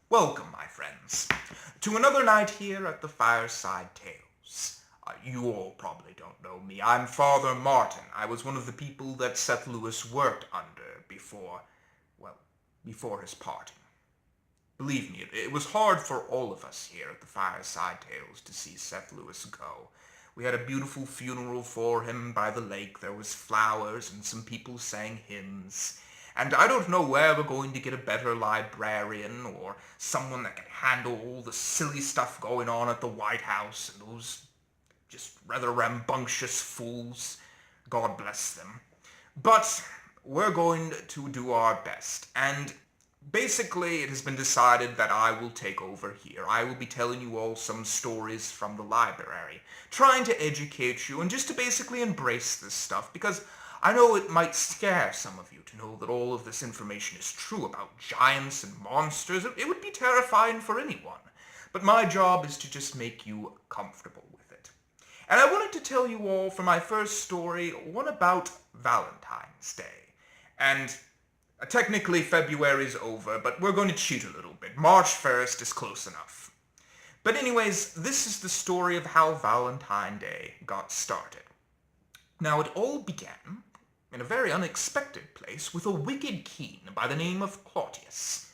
Welcome, my friends, to another night here at the Fireside Tales. You all probably don't know me. I'm Father Martin. I was one of the people that Seth Lewis worked under before his parting. Believe me, it was hard for all of us here at the Fireside Tales to see Seth Lewis go. We had a beautiful funeral for him by the lake. There was flowers and some people sang hymns. And I don't know where we're going to get a better librarian or someone that can handle all the silly stuff going on at the White House and those just rather rambunctious fools. God bless them. But we're going to do our best. And basically, it has been decided that I will take over here. I will be telling you all some stories from the library, trying to educate you and just to basically embrace this stuff, because I know it might scare some of you to know that all of this information is true about giants and monsters. It would be terrifying for anyone. But my job is to just make you comfortable with it. And I wanted to tell you all for my first story one about Valentine's Day. And technically February's over, but we're going to cheat a little bit. March 1st is close enough. But anyways, this is the story of how Valentine Day got started. Now, it all began in a very unexpected place with a wicked king by the name of Claudius.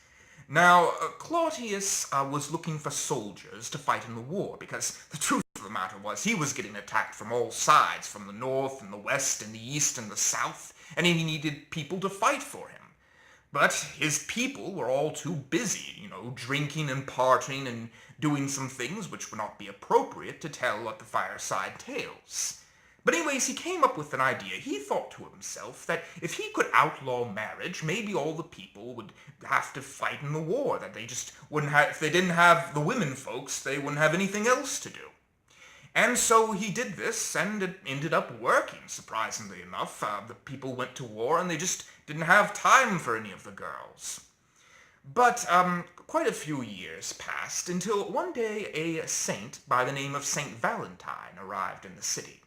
Now, Claudius was looking for soldiers to fight in the war, because the truth of the matter was he was getting attacked from all sides, from the north and the west and the east and the south, and he needed people to fight for him. But his people were all too busy, drinking and partying and doing some things which would not be appropriate to tell at the Fireside Tales. But anyways, he came up with an idea. He thought to himself that if he could outlaw marriage, maybe all the people would have to fight in the war, that they just wouldn't have, if they didn't have the women folks, they wouldn't have anything else to do. And so he did this, and it ended up working, surprisingly enough. The people went to war, and they just didn't have time for any of the girls. But quite a few years passed until one day a saint by the name of Saint Valentine arrived in the city.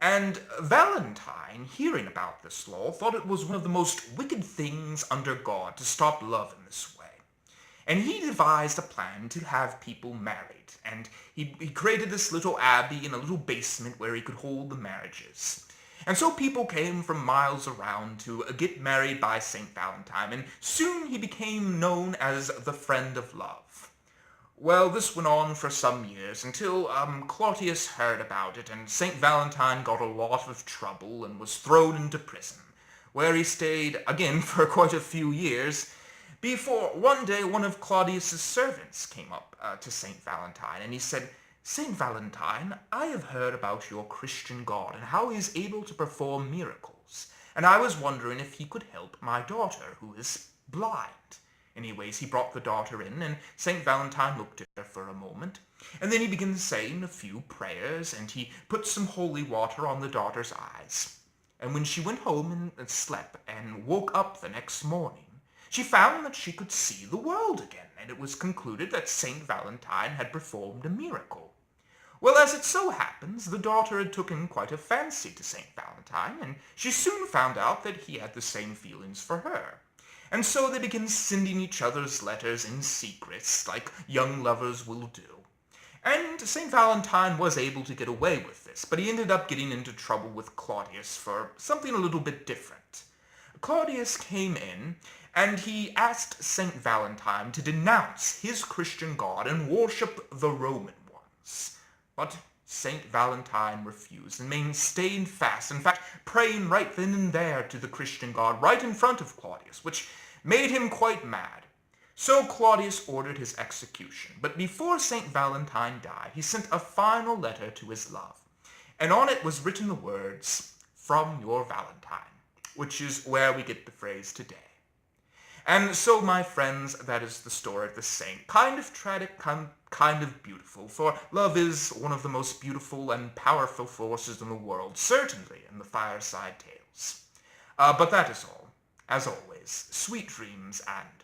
And Valentine, hearing about this law, thought it was one of the most wicked things under God to stop love in this way. And he devised a plan to have people married, and he created this little abbey in a little basement where he could hold the marriages. And so people came from miles around to get married by St. Valentine, and soon he became known as the Friend of Love. Well, this went on for some years until Claudius heard about it, and St. Valentine got a lot of trouble and was thrown into prison, where he stayed again for quite a few years, before one day one of Claudius's servants came up to St. Valentine, and he said, "St. Valentine, I have heard about your Christian God and how he is able to perform miracles, and I was wondering if he could help my daughter, who is blind." Anyways, he brought the daughter in, and St. Valentine looked at her for a moment, and then he began saying a few prayers, and he put some holy water on the daughter's eyes. And when she went home and slept and woke up the next morning, she found that she could see the world again, and it was concluded that St. Valentine had performed a miracle. Well, as it so happens, the daughter had taken quite a fancy to St. Valentine, and she soon found out that he had the same feelings for her. And so they began sending each other's letters in secret, like young lovers will do. And St. Valentine was able to get away with this, but he ended up getting into trouble with Claudius for something a little bit different. Claudius came in, and he asked St. Valentine to denounce his Christian God and worship the Roman ones. But St. Valentine refused and stayed fast, in fact, praying right then and there to the Christian God right in front of Claudius, which made him quite mad. So Claudius ordered his execution, but before St. Valentine died, he sent a final letter to his love, and on it was written the words, "From your Valentine," which is where we get the phrase today. And so, my friends, that is the story of the saint. Kind of tragic, kind of beautiful, for love is one of the most beautiful and powerful forces in the world, certainly in the Fireside Tales. But that is all. As always, sweet dreams and